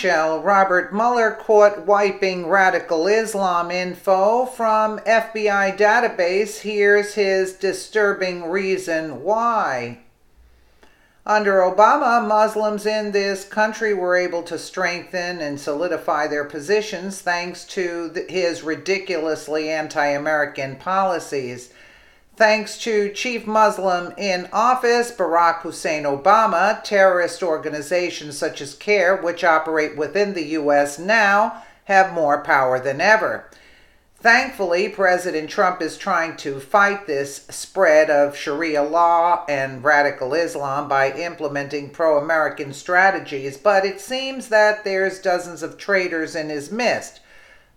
Bombshell, Robert Mueller caught wiping radical Islam info from FBI database. Here's his disturbing reason why. Under Obama, Muslims in this country were able to strengthen and solidify their positions thanks to his ridiculously anti-American policies. Thanks to Chief Muslim in office Barack Hussein Obama, terrorist organizations such as CARE, which operate within the U.S. now, have more power than ever. Thankfully, President Trump is trying to fight this spread of Sharia law and radical Islam by implementing pro-American strategies, but it seems that there's dozens of traitors in his midst.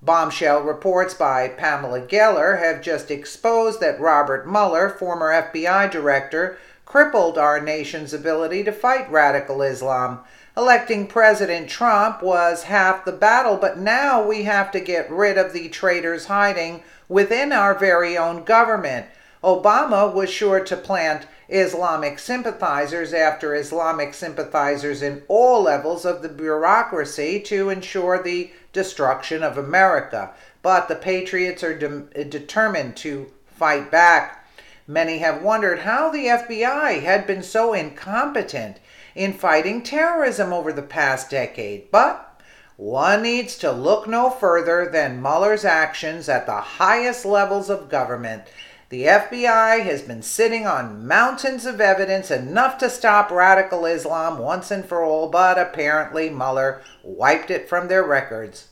Bombshell reports by Pamela Geller have just exposed that Robert Mueller, former FBI director, crippled our nation's ability to fight radical Islam. Electing President Trump was half the battle, but now we have to get rid of the traitors hiding within our very own government. Obama was sure to plant Islamic sympathizers after Islamic sympathizers in all levels of the bureaucracy to ensure the destruction of America. But the patriots are determined to fight back. Many have wondered how the FBI had been so incompetent in fighting terrorism over the past decade. But one needs to look no further than Mueller's actions at the highest levels of government. The FBI has been sitting on mountains of evidence, enough to stop radical Islam once and for all, but apparently Mueller wiped it from their records.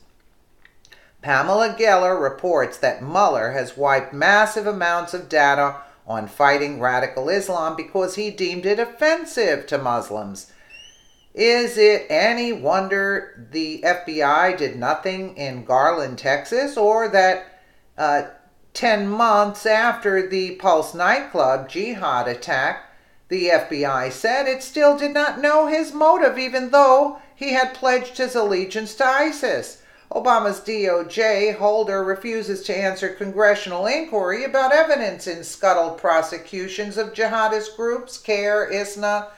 Pamela Geller reports that Mueller has wiped massive amounts of data on fighting radical Islam because he deemed it offensive to Muslims. Is it any wonder the FBI did nothing in Garland, Texas, or that 10 months after the Pulse nightclub jihad attack, the FBI said it still did not know his motive, even though he had pledged his allegiance to ISIS. Obama's DOJ holder refuses to answer congressional inquiry about evidence in scuttled prosecutions of jihadist groups, CARE, ICNA,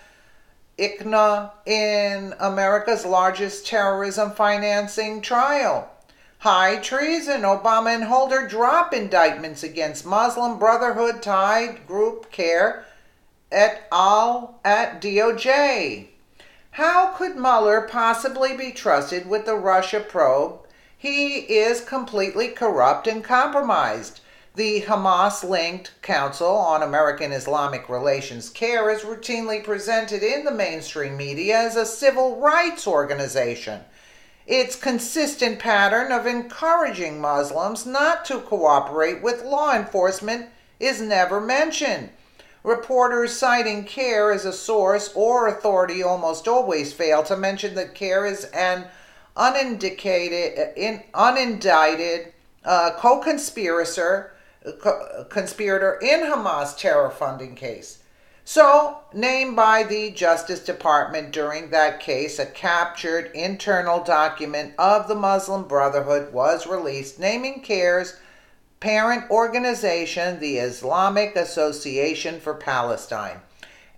in America's largest terrorism financing trial. High treason. Obama and Holder drop indictments against Muslim Brotherhood-tied group CARE et al. At DOJ. How could Mueller possibly be trusted with the Russia probe? He is completely corrupt and compromised. The Hamas-linked Council on American Islamic Relations CARE is routinely presented in the mainstream media as a civil rights organization. Its consistent pattern of encouraging Muslims not to cooperate with law enforcement is never mentioned. Reporters citing CARE as a source or authority almost always fail to mention that CARE is an unindicted, unindicted co-conspirator in Hamas terror funding case. So, named by the Justice Department during that case, a captured internal document of the Muslim Brotherhood was released naming CARE's parent organization, the Islamic Association for Palestine,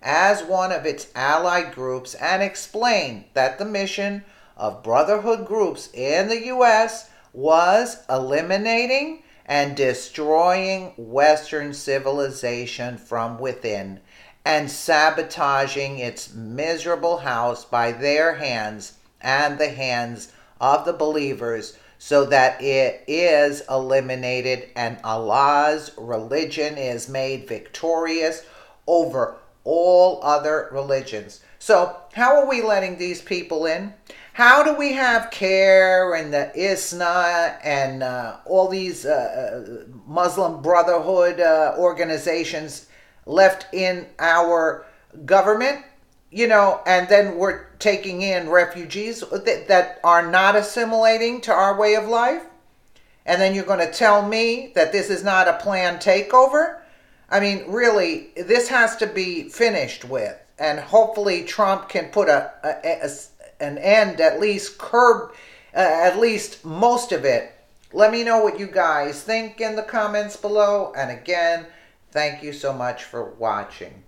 as one of its allied groups, and explained that the mission of Brotherhood groups in the U.S. was eliminating and destroying Western civilization from within and sabotaging its miserable house by their hands and the hands of the believers, so that it is eliminated and Allah's religion is made victorious over all other religions. So how are we letting these people in? How do we have CARE and the ISNA and all these Muslim Brotherhood organizations left in our government? You know, and then we're taking in refugees that are not assimilating to our way of life? And then you're going to tell me that this is not a planned takeover? I mean, really, this has to be finished with. And hopefully Trump can put an end, at least curb, at least most of it. Let me know what you guys think in the comments below. And again, thank you so much for watching.